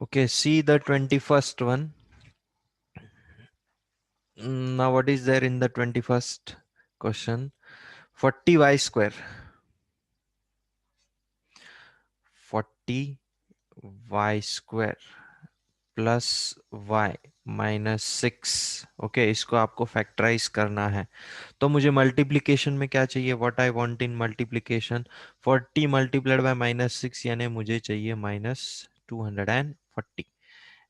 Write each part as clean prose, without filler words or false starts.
Okay, see the 21st one. Now, what is there in the 21st question? 40y square. 40y square plus y minus 6। Okay, इसको आपको factorise करना है। तो मुझे multiplication में क्या चाहिए? What I want in multiplication, 40 multiplied by -6, यानी मुझे चाहिए -240।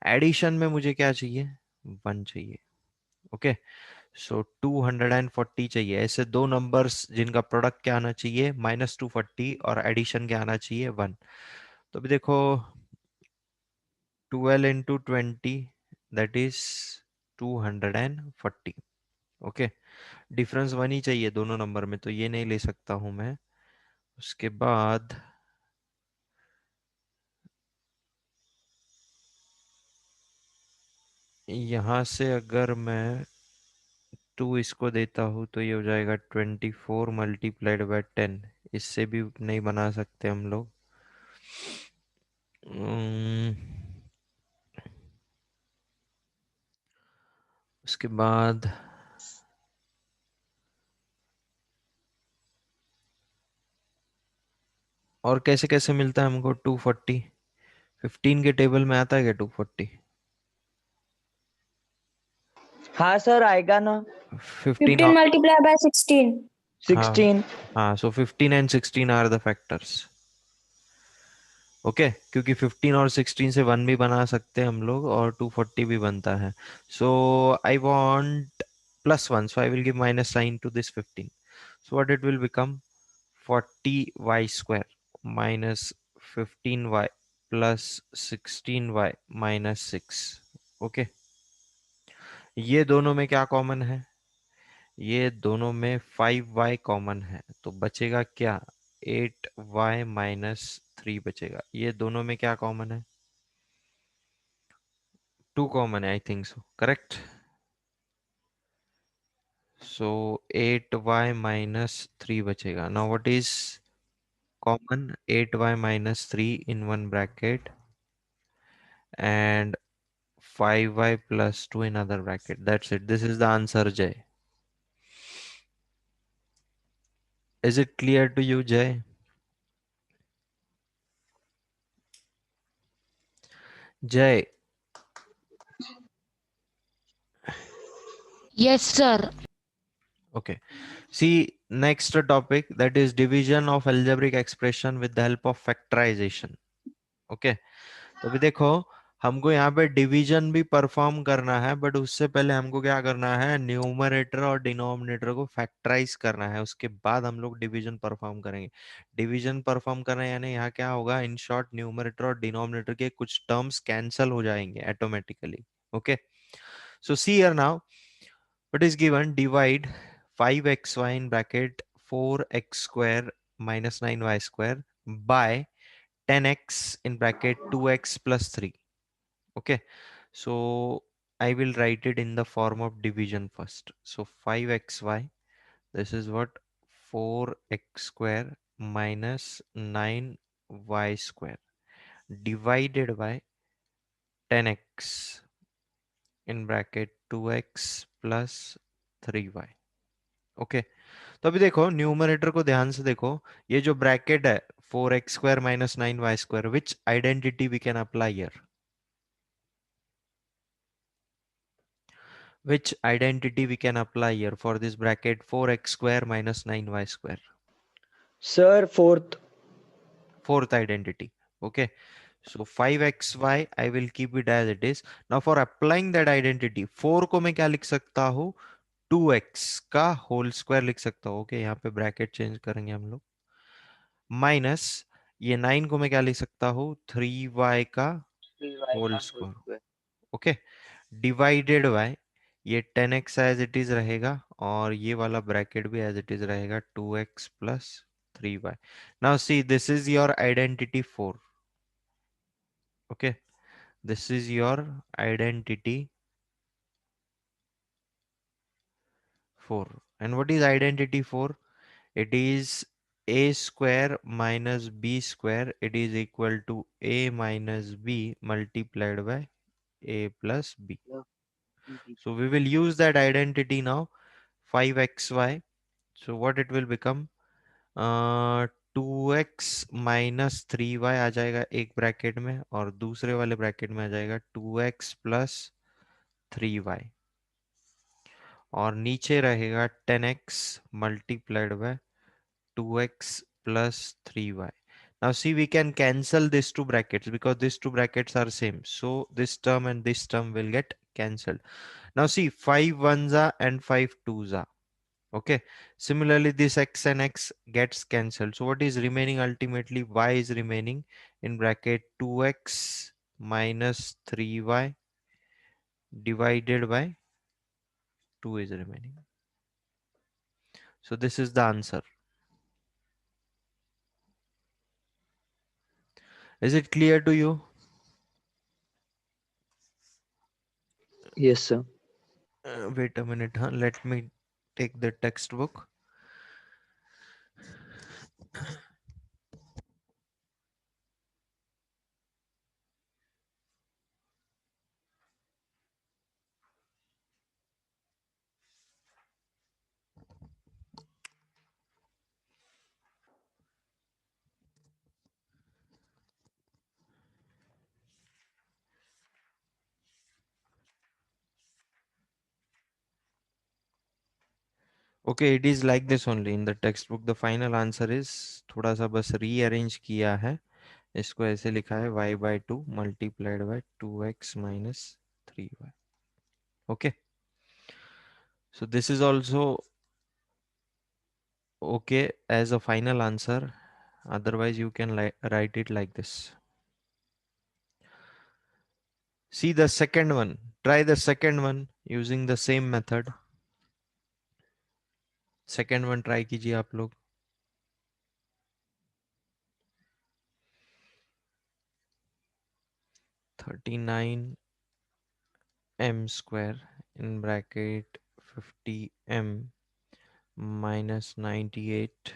एडिशन में मुझे क्या चाहिए? 1 चाहिए। ओके, सो 240 चाहिए। ऐसे दो नंबर्स जिनका प्रोडक्ट क्या आना चाहिए? -240, और एडिशन क्या आना चाहिए? 1। तो अभी देखो, 12 into 20, that is 240। Okay, difference 1 ही चाहिए दोनों नंबर में, तो ये नहीं ले सकता हूं मैं। उसके बाद यहां से अगर मैं 2 इसको देता हूं तो ये हो जाएगा 24 मल्टीप्लाइड बाय 10। इससे भी नहीं बना सकते हम लोग। उम्म, उसके बाद और कैसे कैसे मिलता है हमको 240? 15 के टेबल में आता है क्या 240? हाँ सर, आएगा ना। 15 15 multiplied by 16. हाँ 16। हाँ, so 15 and 16 are the factors. Okay, क्योंकि 15 और 16 से 1 भी बना सकते हैं हम लोग, और 240 भी बनता है। So I want +1, so I will give minus sign to this 15। So what it will become? 40y square minus 15y plus 16y minus 6। Okay, ये दोनों में क्या कॉमन है? ये दोनों में 5y कॉमन है, तो बचेगा क्या? 8y माइनस 3 बचेगा। ये दोनों में क्या कॉमन है? 2 कॉमन है, I think so, correct. So 8y minus 3 बचेगा। Now what is common? 8y minus 3 in one bracket and 5y plus 2 in other bracket. That's it. This is the answer, Jay. Is it clear to you, Jay? Jay, Yes, sir. okay. See, next topic, that is division of algebraic expression with the help of factorization. Okay. तो अभी देखो, हमको यहाँ पे division भी perform करना है, but उससे पहले हमको क्या करना है? न्यूमरेटर और डिनोमिनेटर को फैक्टराइज करना है, उसके बाद हम लोग डिवीजन परफॉर्म करेंगे। डिवीजन परफॉर्म करना है, यानी यहाँ क्या होगा? इन शॉर्ट, न्यूमरेटर और डिनोमिनेटर के कुछ टर्म्स कैंसल हो जाएंगे automatically. Okay, so see here now, what is given? Divide 5xy in bracket 4x square minus 9y square by 10x in bracket 2x plus 3. Okay, so I will write it in the form of division first. So 5xy, this is what? 4x square minus 9y square divided by 10x in bracket 2x plus 3y. Okay, तो अभी देखो, numerator को ध्यान से देखो। ये जो bracket है 4x² minus 9y², which identity we can apply here? Which identity we can apply here for this bracket 4x² minus 9y²? Sir fourth. Fourth identity. Okay, so 5xy, I will keep it as it is. Now for applying that identity, 4 को मैं क्या लिख सकता हूँ? 2x का whole square लिख सकता हूँ। ओके, यहाँ पे ब्रैकेट चेंज करेंगे हम लोग। माइनस ये 9 को मैं क्या लिख सकता हूँ? 3y का whole square. Okay, divided by ये 10x एज इट इज रहेगा, और ये वाला ब्रैकेट भी एज इट इज रहेगा, 2x plus 3y। Now see, this is your identity 4। Okay, this is your identity 4। And what is identity 4? It is a square minus b square, it is equal to a minus b multiplied by a plus b. So we will use that identity now, 5xy. So what it will become, 2x minus 3y आ जाएगा एक bracket में, और दूसरे वाले bracket में आ जाएगा 2x plus 3y, और नीचे रहेगा 10x multiplied by 2x plus 3y. Now see, we can cancel these two brackets because these two brackets are same. So this term and this term will get cancelled. Now see, 5 ones are and 5 twos are. Okay. Similarly, this x and x gets cancelled. So what is remaining ultimately? Y is remaining in bracket 2x minus 3y divided by 2 is remaining. So this is the answer. Is it clear to you? Yes, sir. Wait a minute, huh? Let me take the textbook. Okay, it is like this only in the textbook. The final answer is, थोड़ा सा बस rearrange किया है, इसको ऐसे लिखा है y by 2 multiplied by 2x minus 3y. Okay, so this is also okay as a final answer. Otherwise you can write it like this. See the second one. Try the second one using the same method. Second one try कीजिए आप लोग. 39 m square in bracket 50 m minus 98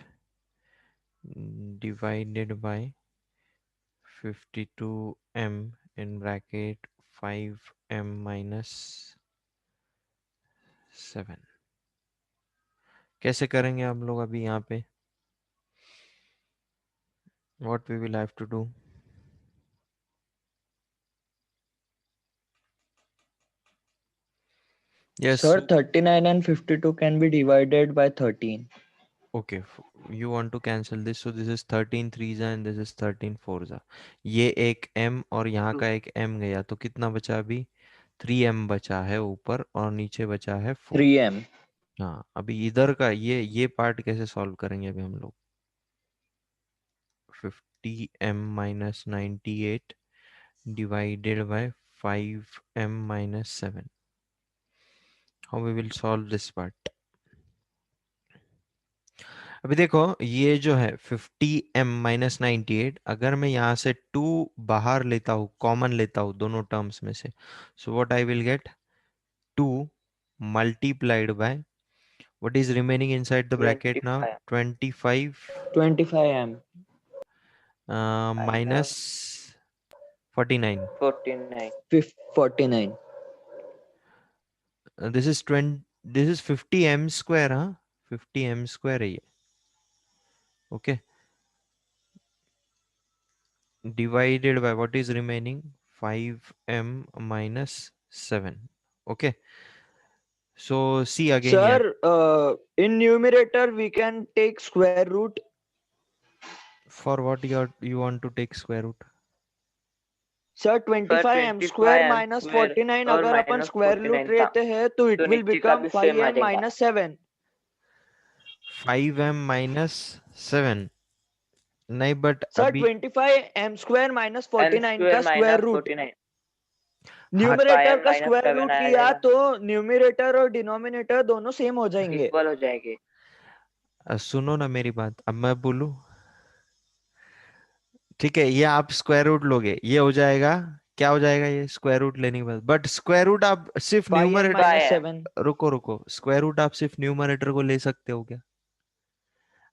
divided by 52 m in bracket 5 m minus 7. कैसे करेंगे हम लोग अभी यहाँ पे? What we will have to do? Yes. Sir, 39 and 52 can be divided by 13. Okay, you want to cancel this, so this is 13 threes and this is 13 fours. ये एक m और यहाँ का एक m गया, तो कितना बचा अभी? 3m बचा है ऊपर, और नीचे बचा है 4. 3m. हाँ, अभी इधर का ये पार्ट कैसे सॉल्व करेंगे अभी हम लोग? 50m minus 98 divided by 5m minus 7. How we will solve this part? अभी देखो, ये जो है 50m minus 98, अगर मैं यहाँ से 2 बाहर लेता हूँ, कॉमन लेता हूँ दोनों टर्म्स में से, so what I will get? 2 multiplied by what is remaining inside the bracket now? 25 25m. minus 49. 49. This is 20, this is 50m square, huh? 50m square है ये. Okay, divided by what is remaining? 5m minus 7. Okay, so see again here. Sir, in numerator we can take square root. For what you want to take square root? Sir 25m square minus 49 अगर अपन square root लेते हैं तो it will become 5m minus 7. 5m minus 7. नहीं, but sir अभी 25m square minus 49 का square root, हाँ, numerator का square root लिया तो न्यूमरेटर और डिनोमिनेटर दोनों सेम हो जाएंगे. सुनो ना मेरी बात, अब मैं बोलूं. ठीक है, ये आप स्क्वायर रूट लोगे, ये हो जाएगा, क्या हो जाएगा ये स्क्वायर रूट लेने के बाद? बट स्क्वायर रूट आप सिर्फ 5m न्यूमरेटर, minus 7. रुको रुको, स्क्वायर रूट आप सिर्फ न्यूमरेटर को ले सकते हो क्या?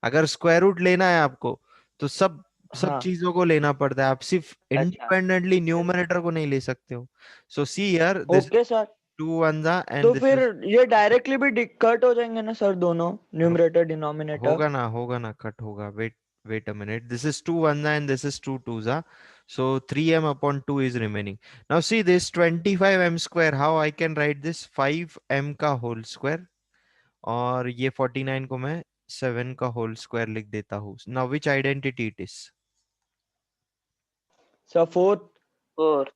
अगर स्क्वायर रूट लेना है आपको तो सब सब हाँ चीजों को लेना पड़ता है, आप सिर्फ अच्छा इंडिपेंडेंटली न्यूमरेटर को नहीं ले सकते हो. So see here, this okay sir. Two one जा एंड तो दिस फिर इज. ये डायरेक्टली भी कट हो जाएंगे ना सर, दोनों न्यूमरेटर डिनोमिनेटर. होगा ना, कट होगा. Wait a minute. This is 2 1 and this is 2 2 जा. So 3m upon 2 is remaining. Now see this 25m square. How I can write this? 5m का whole square. और ये 49 को मैं 7 का whole square लिख देता हूँ. Now which identity it is? Sir fourth. Four.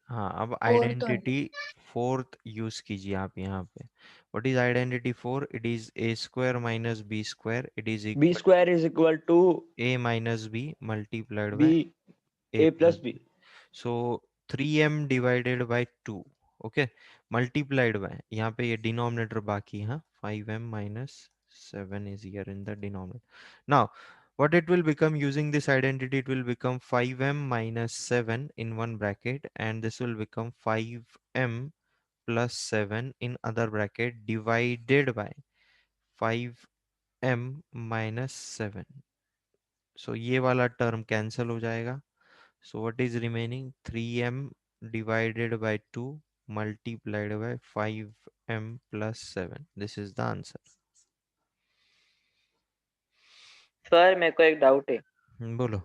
हाँ, अब Fourth आइडेंटिटी फोर्थ यूज कीजिए आप यहाँ पे. What is identity four? It is A square minus B square. It is B equal square is equal to A minus B multiplied B by A A plus plus B. B. So 3m divided by 2. Okay, multiplied by, यहाँ पे ये denominator बाकी है. 5m minus 7 is here in the denominator. Now what it will become using this identity? It will become 5m minus 7 in one bracket, and this will become 5m plus 7 in other bracket divided by 5m minus 7. So ये वाला term cancel हो जाएगा. So what is remaining? 3m divided by 2 multiplied by 5m plus 7. This is the answer. Sir मेरे को एक doubt है बोलो.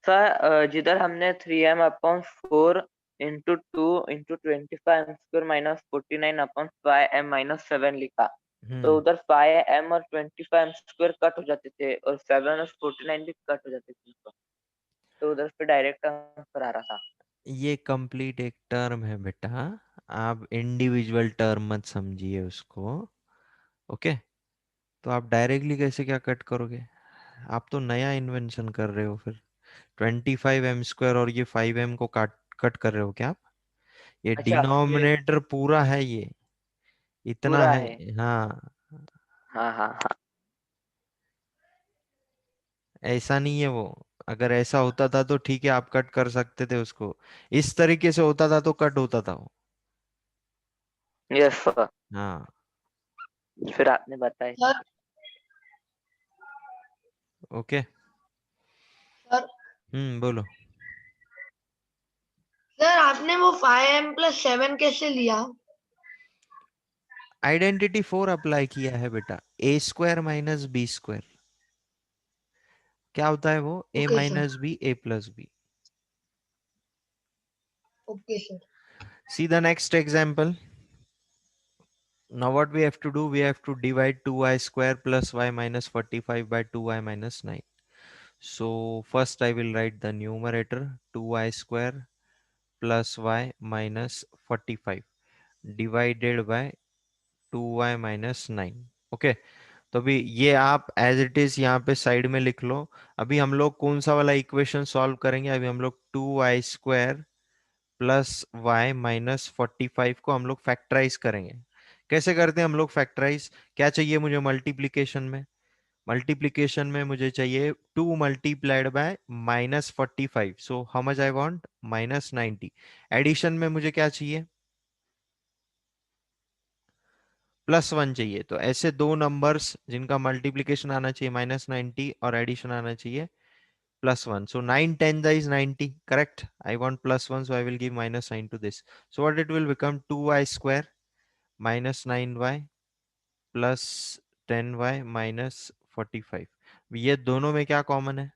Sir. जिधर हमने 3m/4 into 2 into 25m² minus 49/5m-7 लिखा, तो उधर 5m और 25m² कट हो जाते थे और 7 और 49 भी कट हो जाते थे, तो उधर पे डायरेक्ट आंसर आ रहा था. ये कंप्लीट एक टर्म है बेटा, आप इंडिविजुअल टर्म मत समझिए उसको. ओके, तो आप डायरेक्टली कैसे क्या कट करोगे? आप तो नया इन्वेंशन कर रहे हो फिर. 25m स्क्वायर और ये 5m को काट कट कर रहे हो क्या आप? ये अच्छा ये डिनोमिनेटर पूरा है, ये इतना पूरा है. है. हाँ, हाँ हाँ हाँ. ऐसा नहीं है वो. अगर ऐसा होता था तो ठीक है, आप कट कर सकते थे उसको. इस तरीके से होता था तो कट होता था वो. Yes sir. हाँ. फिर आपने बताया. सर. ओके. सर. बोलो. सर आपने वो 5m+7 कैसे लिया? आइडेंटिटी 4 अप्लाई किया है बेटा. A square minus B square क्या होता है वो? A okay sir. Minus B A plus B. Okay sir. See the next example. Now what we have to do? We have to divide 2y square plus y minus 45 by 2y minus 9. So first I will write the numerator 2y square plus y minus 45 divided by 2y minus 9. Okay, तो अभी ये आप as it is यहाँ पे side में लिख लो. अभी हम लोग कौन सा वाला इक्वेशन सॉल्व करेंगे? अभी हम लोग 2y square plus Y minus 45 को हम लोग फैक्टराइज करेंगे. कैसे करते हैं हम लोग फैक्टराइज? क्या चाहिए मुझे मल्टीप्लीकेशन में? मल्टीप्लीकेशन में मुझे चाहिए 2 multiplied by minus 45. So how much I want? Minus 90. Addition में मुझे क्या चाहिए? +1 चाहिए. तो ऐसे दो नंबर्स जिनका मल्टीप्लीकेशन आना चाहिए -90 और एडिशन आना चाहिए +1. So 9 10 is 90, correct? I want +1, so I will give -9 to this. So what it will become? 2y square minus 9y plus 10y minus 45. ये दोनों में क्या कॉमन है?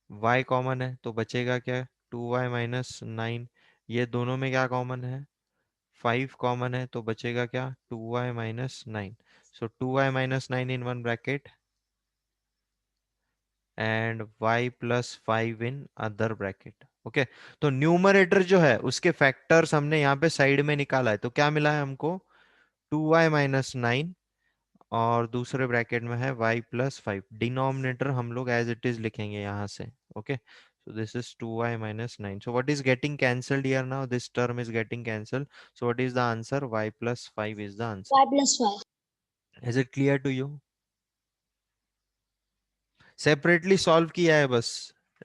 y कॉमन है, तो बचेगा क्या? 2y minus 9. ये दोनों में क्या कॉमन है? 5 कॉमन है, तो बचेगा क्या? 2y minus 9. So 2y minus 9 in one bracket and y plus 5 in other bracket. Okay, तो न्यूमरेटर जो है उसके फैक्टर्स हमने यहाँ पे साइड में निकाला है. तो क्या मिला है हमको? 2y माइनस 9 और दूसरे ब्रैकेट में है y प्लस 5. डिनोमिनेटर हम लोग एज इट इज लिखेंगे यहाँ से. Okay, so this is 2y minus 9. So what is getting cancelled here now? This term is getting cancelled. So what is the answer? Y plus 5 is the answer. y+5. Is it clear to you? Separately solve किया है बस,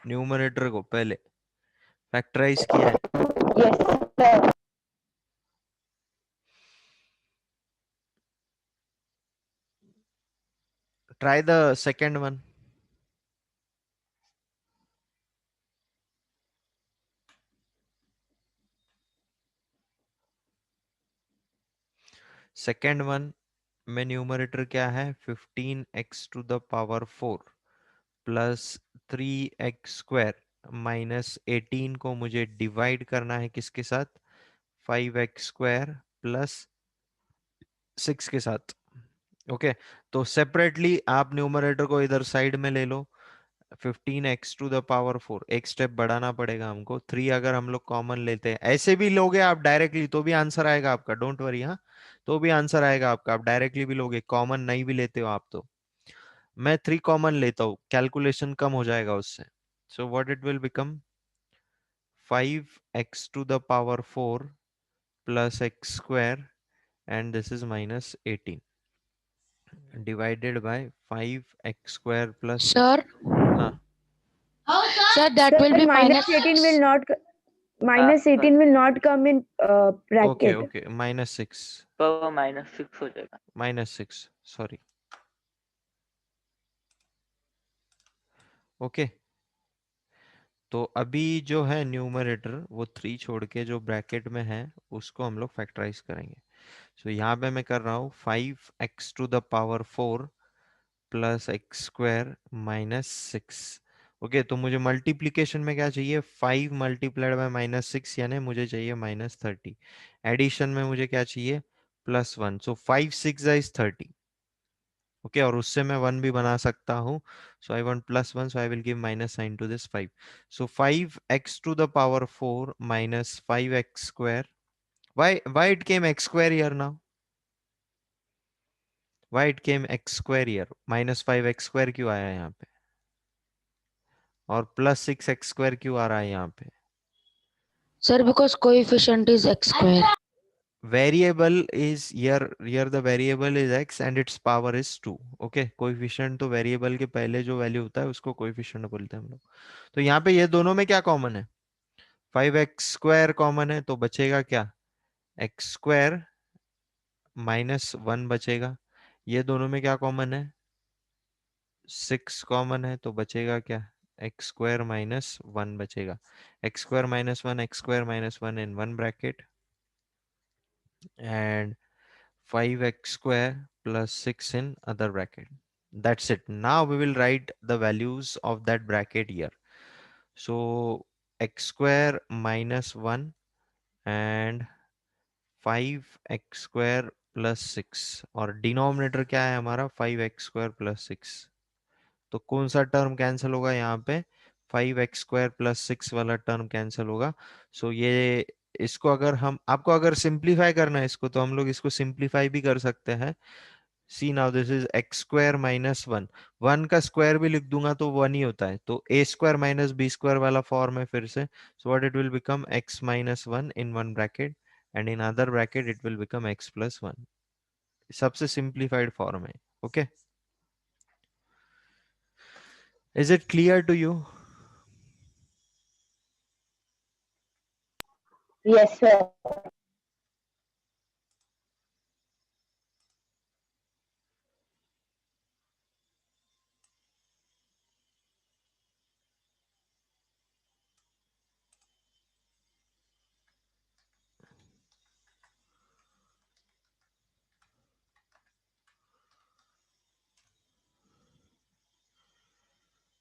numerator को पहले factorise किया है. Yes sir. Try the second one. Second one में numerator क्या है, 15x⁴ प्लस 3x² माइनस 18 को मुझे डिवाइड करना है किसके साथ, 5x² प्लस 6 के साथ। ओके तो सेपरेटली आप न्यूमरेटर को इधर साइड में ले लो, 15x⁴ एक स्टेप बढ़ाना पड़ेगा हमको, 3 अगर हम लोग कॉमन लेते हैं, ऐसे भी लोगे आप डायरेक्टली तो भी आंसर आएगा आपका, डोंट वरी। हाँ तो भी आंसर आएगा आपका, आप डायरेक्टली भी लोगे, कॉमन नहीं भी लेते हो आप तो। मैं 3 कॉमन लेता हूँ, कैलकुलेशन कम हो जाएगा उससे। सो what it will become, 5x⁴ plus x² and this is minus 18 divided by 5x² plus 6. Sir, हाँ sir, that Sir, will be minus 18 will 6. not minus 18 will not come in okay bracket. Okay -6 तो वो -6 हो जाएगा। -6 sorry. Okay तो अभी जो है numerator वो 3 छोड़ के जो ब्रैकेट में है उसको हम लोग फैक्टराइज करेंगे। सो यहाँ पे मैं कर रहा हूँ 5x⁴ plus x² minus 6। Okay तो मुझे मल्टीप्लीकेशन में क्या चाहिए, 5 मल्टीप्लाइड बाय -6 यानी मुझे चाहिए -30। एडिशन में मुझे क्या चाहिए, +1। सो 5 6 इज 30। ओके और उससे मैं 1 भी बना सकता हूँ। So I want +1, so I will give minus sign to this 5। So 5x⁴ minus 5x²। why it came x² here now, why it came x² here, -5x² क्यों आया यहाँ पे, और +6x² क्यों आ रहा है यहाँ पे। Sir, because coefficient is x square. Variable is here the variable is x and its power is 2। Okay coefficient तो वेरिएबल के पहले जो वैल्यू होता है उसको कोएफिशिएंट बोलते हैं हम लोग। तो यहाँ पे ये दोनों में क्या कॉमन है, 5x² कॉमन है, तो बचेगा क्या, x² -1 बचेगा। ये दोनों में क्या कॉमन है, 6 कॉमन है, तो बचेगा क्या, x² -1 बचेगा। x² -1 x² -1 in one bracket and 5x² plus 6 in other bracket. That's it. Now we will write the values of that bracket here. So x² -1 and 5x² plus 6 और denominator क्या है हमारा, 5x² plus 6। तो कौन सा term cancel होगा यहाँ पे, 5x² plus 6 वाला टर्म कैंसिल होगा। सो ये इसको अगर हम आपको अगर सिंप्लीफाई करना है इसको, तो हम लोग इसको सिंप्लीफाई भी कर सकते हैं। सी नाउ दिस इज x² -1, 1 का स्क्वायर भी लिख दूंगा तो 1 ही होता है, तो a² -b² वाला फॉर्म है फिर से। So what it will become, x -1 in one bracket and in other bracket it will become x + 1। सबसे सिंप्लीफाइड फॉर्म है। Okay is it clear to you. Yes, sir.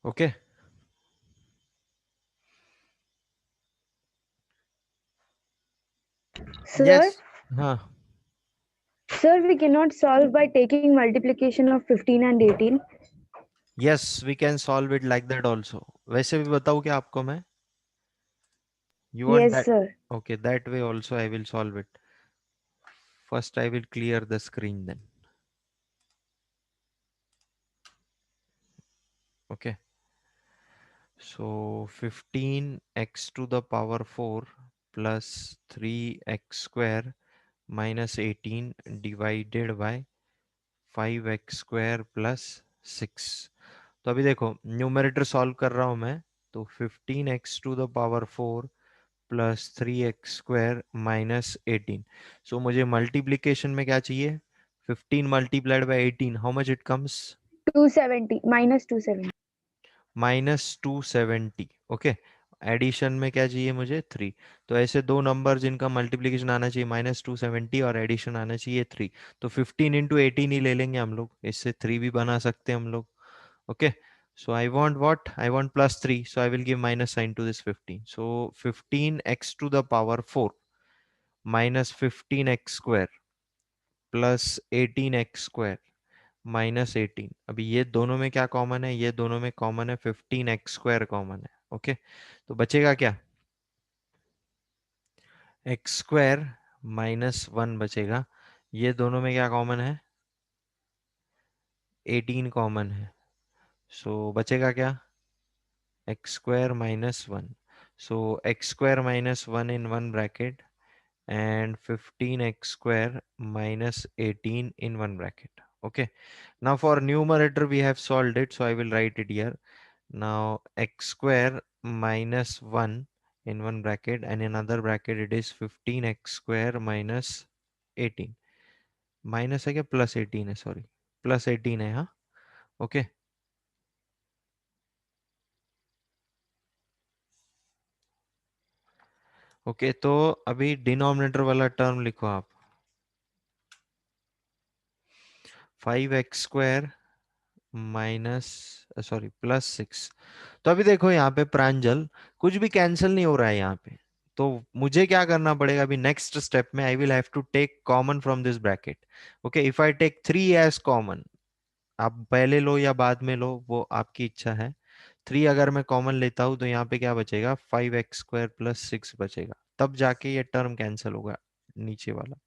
Okay Sir, yes हाँ sir, we cannot solve by taking multiplication of 15 and 18. Yes we can solve it like that also. वैसे भी बताऊँ क्या आपको मैं, you want Yes, that, sir. okay that way also I will solve it। first I will clear the screen then। okay so 15x⁴ plus 3x² minus 18 divided by 5x² plus 6। तो अभी देखो numerator solve कर रहा हूं मैं, तो 15x⁴ plus 3x² minus 18। सो मुझे multiplication में क्या चाहिए, 15 multiplied by 18 how much it comes, 270 -270। -270। Okay, addition में क्या चाहिए मुझे? 3। तो ऐसे दो नंबर जिनका मल्टीप्लीकेशन आना चाहिए -270 और एडिशन आना चाहिए 3। तो 15 इंटू 18 ही ले लेंगे हम लोग, इससे 3 भी बना सकते हैं हम लोग। Okay, so I want what? I want +3, so I will give minus sign to this 15. So 15x to the power 4 minus 15x square plus 18x square -18। अभी ये दोनों में क्या कॉमन है? ये दोनों में कॉमन है 15x² कॉमन है। ओके, तो बचेगा क्या? x² -1 बचेगा। ये दोनों में क्या कॉमन है? 18 कॉमन है। सो बचेगा क्या? x² -1। So x² -1 in one bracket and 15x² -18 in one bracket. Okay, now for numerator we have solved it, so I will write it here. Now x² -1 in one bracket and in another bracket it is 15x² -18। Minus है क्या? +18 है, sorry, +18 है। हाँ, okay. Okay, तो अभी denominator वाला term लिखो आप। 5x² minus, sorry, +6। तो अभी देखो यहाँ पे प्रांजल कुछ भी कैंसिल नहीं हो रहा है यहाँ पे। तो मुझे क्या करना पड़ेगा अभी नेक्स्ट स्टेप में? I will have to take common from this bracket. Okay, if I take 3 as common, आप पहले लो या बाद में लो, वो आपकी इच्छा है। 3 अगर मैं कॉमन लेता हूं तो यहाँ पे क्या बचेगा? 5x² +6 बचेगा, तब जाके ये टर्म कैंसिल होगा नीचे वाला।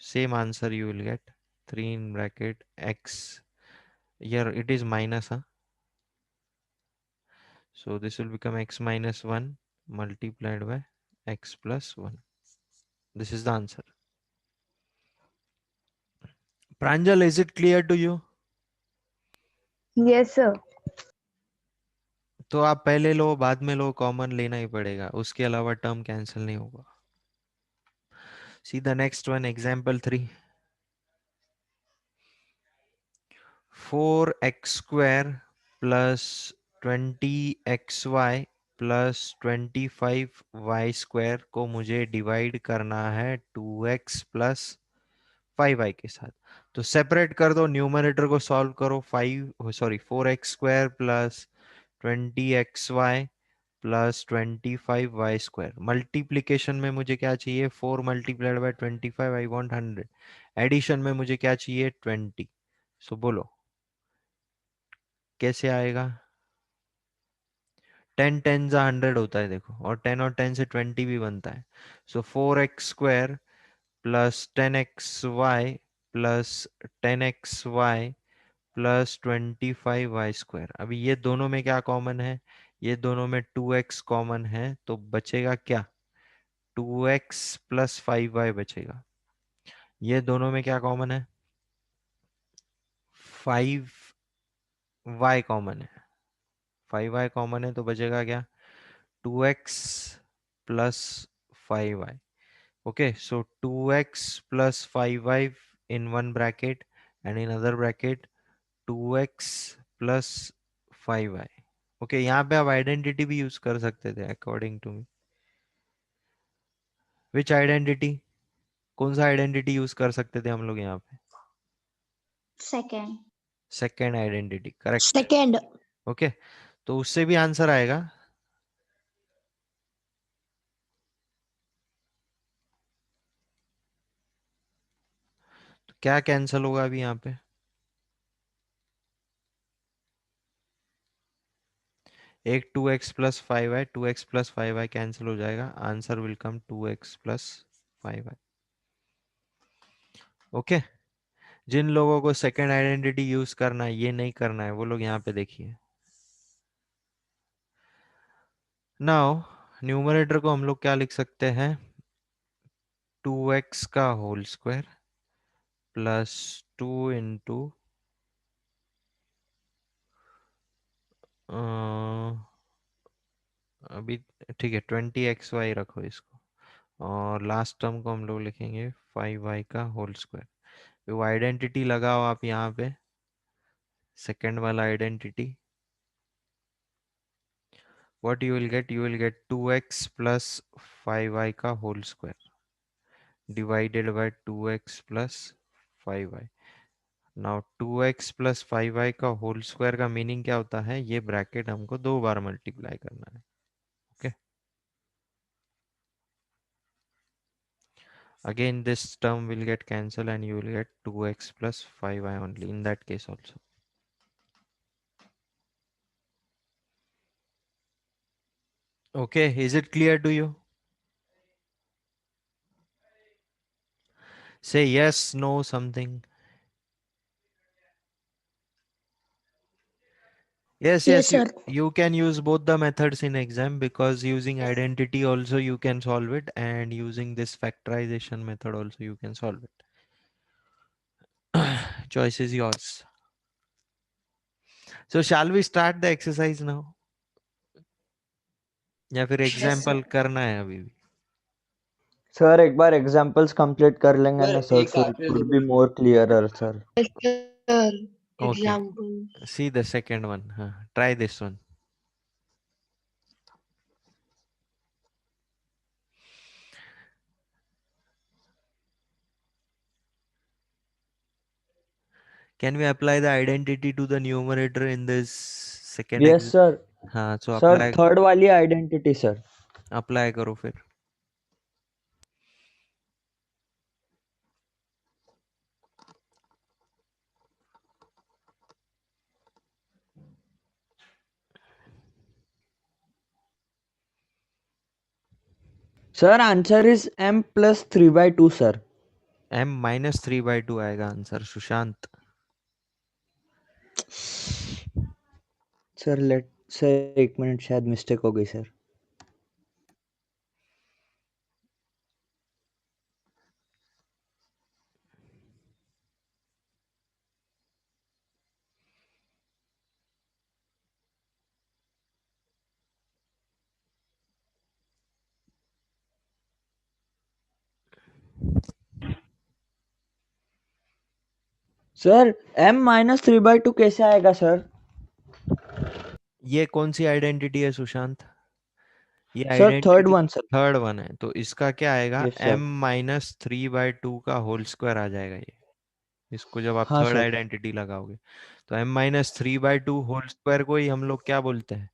Same answer you will get 3 in bracket x, here it is minus, huh? So this will become x -1 multiplied by x +1. This is the answer. Pranjal, is it clear to you? Yes sir। तो आप पहले लो बाद में लो, common लेना ही पड़ेगा, उसके अलावा term cancel नहीं होगा। See the next one, example 3. 4x² plus 20xy plus 25y² को मुझे डिवाइड करना है 2x plus 5y के साथ। तो सेपरेट कर दो, न्यूमरेटर को सॉल्व करो। 4x² plus 20xy plus 25y²। Multiplication में मुझे क्या चाहिए? 4 multiplied by 25, I want 100। Addition में मुझे क्या चाहिए? 20। सो बोलो कैसे आएगा? 10 10 जा 100 होता है देखो, और 10 और 10 से 20 भी बनता है। सो 4x² plus 10xy plus 10xy plus 25y²। अभी ये दोनों में क्या कॉमन है? ये दोनों में 2x कॉमन है, तो बचेगा क्या? 2x प्लस 5y बचेगा। ये दोनों में क्या कॉमन है? 5y कॉमन है। 5y कॉमन है तो बचेगा क्या? 2x plus 5y। Okay, so 2x plus 5y in one bracket and in other bracket 2x plus 5y। Okay, यहाँ पे आप आइडेंटिटी भी यूज कर सकते थे according to me. Which identity? कौन सा आइडेंटिटी यूज कर सकते थे हम लोग यहाँ पे? Second. Second identity, correct. Second. Okay, तो उससे भी आंसर आएगा। तो क्या कैंसिल होगा अभी यहाँ पे? एक 2x plus 5y, 2x plus 5y cancel हो जाएगा। Answer will come 2x plus 5y। Okay, जिन लोगों को सेकेंड आइडेंटिटी यूज करना है, ये नहीं करना है, वो लोग यहाँ पे देखिए। नाउ न्यूमरेटर को हम लोग क्या लिख सकते हैं? 2x का होल स्क्वायर प्लस 2 इंटू अभी ठीक है 20xy रखो इसको, और लास्ट टर्म को हम लोग लिखेंगे 5y का होल स्क्वायर। वो आइडेंटिटी लगाओ आप यहाँ पे, सेकेंड वाला identity. what you will get 2x plus 5y का whole square divided by 2x plus 5y. Now 2x plus 5y का होल स्क्वायर का मीनिंग क्या होता है, ये ब्रैकेट हमको 2 बार मल्टीप्लाई करना है. Okay, again this term will get cancelled and you will get 2x plus 5y only in that case also. Okay, is it clear to you? Say yes, no, something. Yes, Yes, you, sir. you can use both the methods in exam, because using identity also you can solve it, and using this factorization method also you can solve it. Choice is yours. So shall we start the exercise now? या फिर example करना है अभी भी? Sir एक बार examples complete कर लेंगे ना sir, so it would be more clearer sir. Yes, sir. Okay, Example. see the second one. Try this one. Can we apply the identity to the numerator in this second yes sir. हाँ, so sir apply third वाली identity sir. apply करो फिर. Sir answer is m plus 3/2 sir. m minus 3/2 आएगा answer, Sushant. Sir late sir एक मिनट, शायद mistake हो गई सर. सर m minus 3/2 कैसे आएगा सर? ये कौन सी आइडेंटिटी है सुशांत? ये sir third identity one sir. Third one है, तो इसका क्या आएगा? Yes sir. m minus 3/2 का होल स्क्वायर आ जाएगा ये. इसको जब आप हाँ थर्ड सर. आइडेंटिटी लगाओगे तो m minus 3/2 होल स्क्वायर को ही हम लोग क्या बोलते हैं?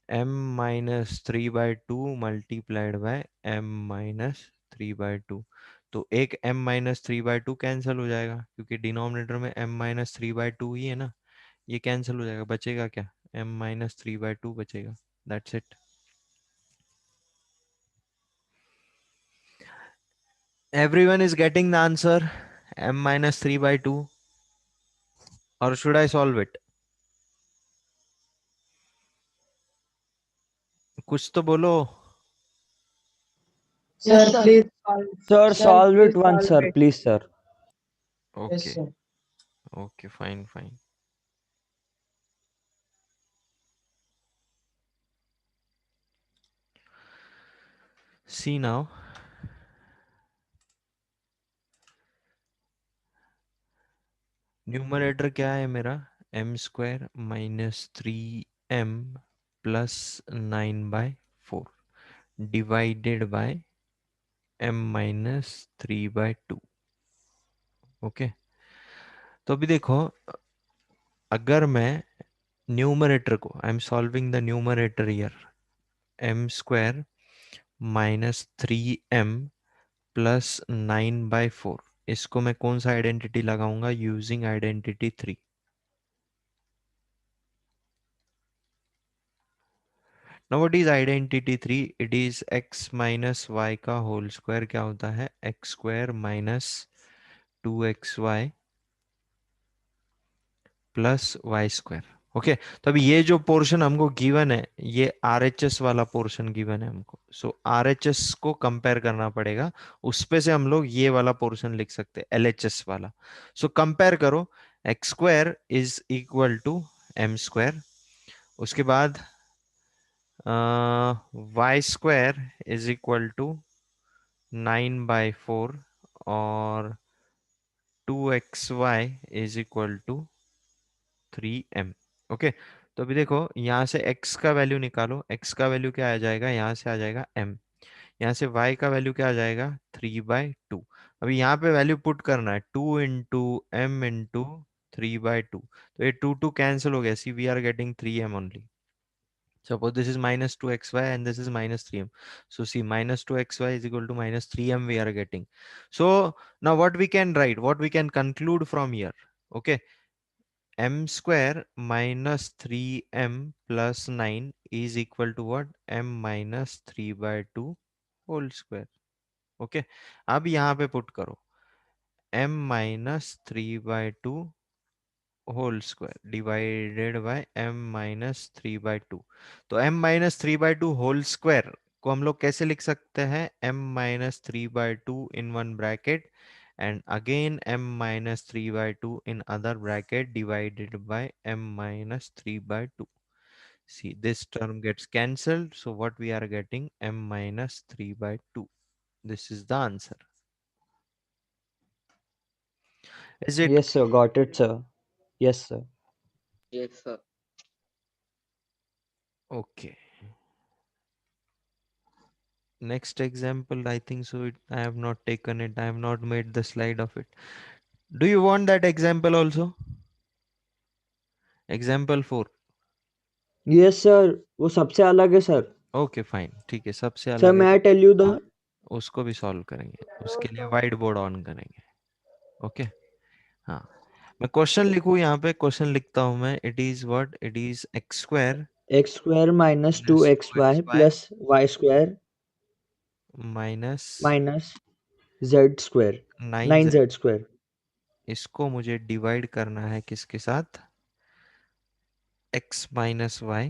m minus 3/2 multiplied by m minus 3/2. तो एक m minus 3/2 कैंसिल हो जाएगा, क्योंकि डिनोमिनेटर में m minus 3/2 ही है ना. ये कैंसिल हो जाएगा, बचेगा क्या? m minus 3/2 बचेगा. That's it. Everyone is getting the answer, m minus 3/2, or should I solve it? कुछ तो बोलो. Yes, sir. Sir solve it one sir, please sir. Okay. Okay, fine, fine. See now. Numerator क्या है मेरा? m square minus 3m plus 9/4 divided by m minus 3/2. Okay, तो अभी देखो, अगर मैं न्यूमरेटर को, I am solving the numerator here, m square minus 3m plus 9/4, इसको मैं कौन सा आइडेंटिटी लगाऊंगा? Using identity 3. Now what is identity 3? It is x minus y का होल स्क्वायर क्या होता है? x square minus 2xy plus y square. Okay, तो अभी ये जो पोर्शन हमको गिवन है, ये RHS वाला पोर्शन गिवन है हमको. सो RHS को कंपेयर करना पड़ेगा, उस पे से हम लोग ये वाला पोर्शन लिख सकते हैं, LHS वाला. सो कंपेयर करो, x square is equal to m square, उसके बाद y square is equal to 9/4, और 2xy is equal to 3m। Okay, तो अभी देखो यहाँ से x का वैल्यू निकालो, x का वैल्यू क्या आ जाएगा, यहाँ से आ जाएगा m, यहाँ से y का वैल्यू क्या आ जाएगा 3/2। अभी यहाँ पे वैल्यू पुट करना है 2 इंटू m इंटू 3/2, तो ये 2 कैंसिल हो गया, see we are getting 3m only. Suppose this is minus 2xy and this is minus 3m. So see, minus 2xy is equal to minus 3m we are getting. So now what we can write, what we can conclude from here. Okay, m square minus 3m plus 9 is equal to what? M minus 3/2 whole square. Okay, अब यहाँ पे put करो m minus 3/2 whole square divided by m minus 3/2। तो m minus 3/2 whole square को हम लोग कैसे लिख सकते हैं, m minus 3/2 in one bracket and again m minus 3/2 in other bracket divided by m minus 3/2। See, this term gets cancelled, so what we are getting, m minus 3/2. This is the answer. Is it Yes, sir. Got it, sir. Yes, sir. Yes, sir. okay? Next example, I think so. I have not taken it. I have not made the slide of it. Do you want that example also? Example 4. Yes, sir. वो सबसे अलग है sir. Okay, fine. ठीक है, सबसे Sir, अलग है may I तो tell you the? उसको भी सॉल्व करेंगे. उसके लिए व्हाइट बोर्ड ऑन करेंगे. ओके, हाँ, मैं क्वेश्चन लिखूं यहाँ पे. क्वेश्चन लिखता हूँ मैं. It is what? It is x square X square minus plus 2xy 2xy plus y square minus minus z square 9z. 9z square. इसको मुझे डिवाइड करना है किसके साथ? x minus y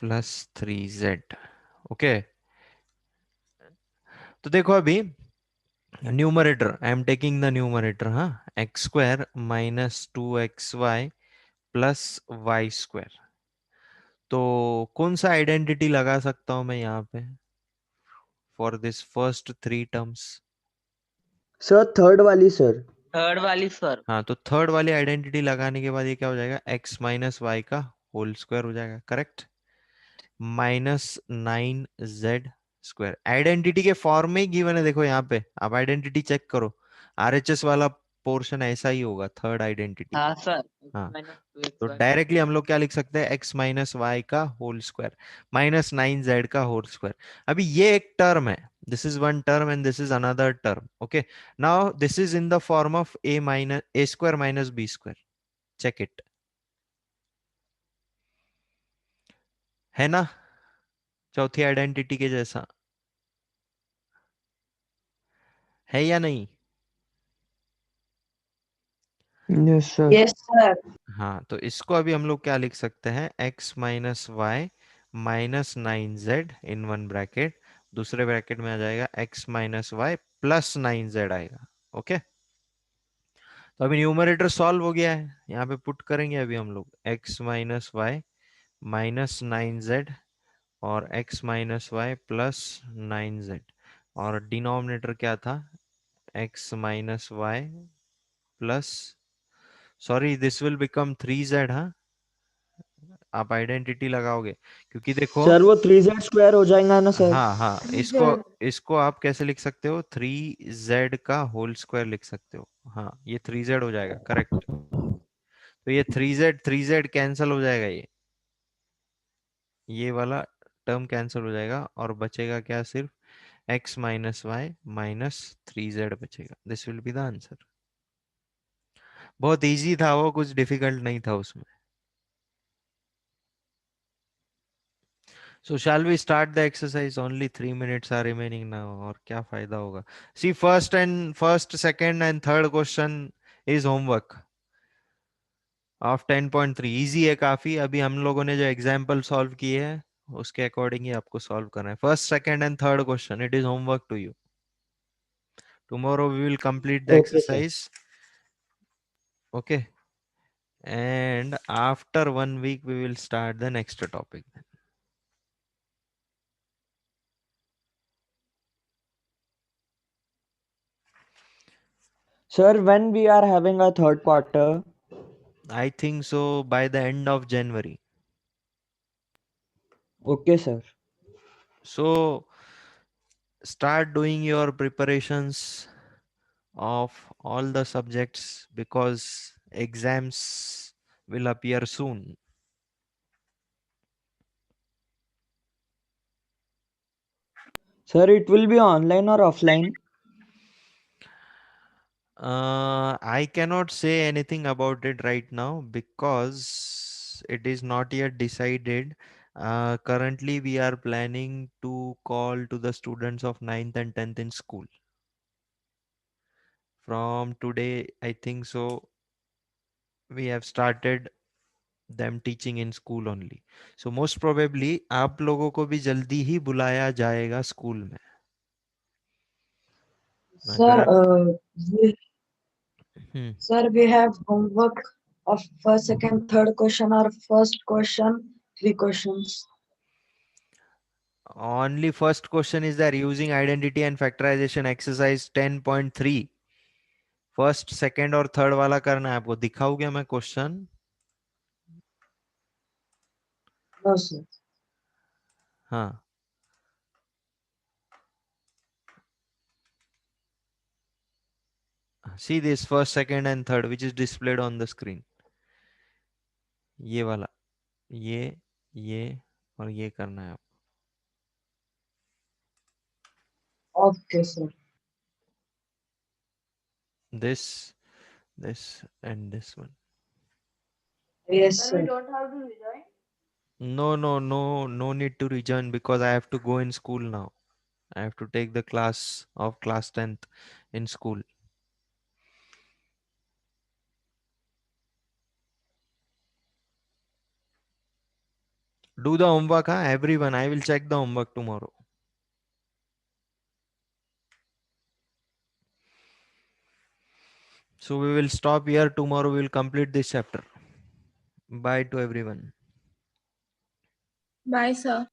plus 3z. Okay, तो देखो अभी numerator, I am taking the numerator. हाँ, X square minus 2xy plus Y square. तो कौन सा आइडेंटिटी लगा सकता हूं मैं यहाँ पे for this first 3 terms? Sir third वाली सर. थर्ड वाली सर. हाँ, तो थर्ड वाली आइडेंटिटी लगाने के बाद ये क्या हो जाएगा, x माइनस वाई का होल स्क्वायर हो जाएगा. Correct, minus 9z square. Identity के फॉर्म में ही गिवन है. देखो यहाँ पे आप आइडेंटिटी चेक करो, आरएचएस वाला पोर्शन ऐसा ही होगा, थर्ड आइडेंटिटी. हाँ सर. हाँ, minus तो 2xy. डायरेक्टली हम लोग क्या लिख सकते हैं, x माइनस वाई का होल स्क्वायर माइनस 9z का होल स्क्वायर. अभी ये एक टर्म है, this is one term and this is another term. Okay, now this is in the form of a square minus b square. Check it, है ना चौथी identity के जैसा, है या नहीं? Yes sir. Yes, sir. हाँ, तो इसको अभी हम लोग क्या लिख सकते हैं, x minus y minus 9z in one bracket, दूसरे ब्रैकेट में आ जाएगा x minus y plus 9z आएगा. ओके, तो अभी न्यूमरेटर सॉल्व हो गया है, यहाँ पे पुट करेंगे अभी हम लोग x minus y minus 9z और x minus y plus 9z, और डिनोमिनेटर क्या था, x minus y plus, sorry this will become 3z. हाँ, आप आइडेंटिटी लगाओगे क्योंकि देखो, सर वो 3z स्क्वायर हो जाएगा ना सर. हाँ हाँ, इसको आप कैसे लिख सकते हो, 3z का होल स्क्वायर लिख सकते हो. हाँ, ये 3z हो जाएगा. करेक्ट, तो ये 3z कैंसिल हो जाएगा, ये वाला टर्म कैंसिल हो जाएगा और बचेगा क्या, सिर्फ x minus y minus 3z बचेगा. This will be the answer. बहुत इजी था वो, कुछ डिफिकल्ट नहीं था उसमें. So shall we start the exercise? Only 3 minutes are remaining now. और क्या फायदा होगा? See, first, second and third question is homework of 10.3. Easy है काफी. अभी हम लोगों ने जो एग्जाम्पल सॉल्व किए हैं उसके अकॉर्डिंग ही आपको सॉल्व करना है. First, second and third question, it is homework to you. Tomorrow we will complete the Okay sir. exercise. Okay, and after 1 week we will start the next topic. Sir, when we are having a third quarter? I think so by the end of January. Okay, sir. So start doing your preparations of all the subjects because exams will appear soon. Sir, it will be online or offline? I cannot say anything about it right now because it is not yet decided. Currently, we are planning to call to the students of 9th and 10th in school. From today, I think so, we have started them teaching in school only. So most probably आप लोगों को भी जल्दी ही बुलाया जाएगा school में. Sir, Correct? Hmm. sir, we have homework of first, second, third question or first question, 3 questions. Only first question is there using identity and factorization exercise 10.3. First second और third वाला करना है आपको. दिखाऊं क्या मैं क्वेश्चन? No, sir. हाँ. See this first, second and third which is displayed on the screen. ये वाला, ये और ये करना है आपको. Okay, sir. This and this one. Yes, sir. No need to rejoin because I have to go in school now. I have to take the class of class 10th in school. Do the homework, huh? Everyone. I will check the homework tomorrow. So we will stop here. Tomorrow we will complete this chapter. Bye to everyone. Bye, sir.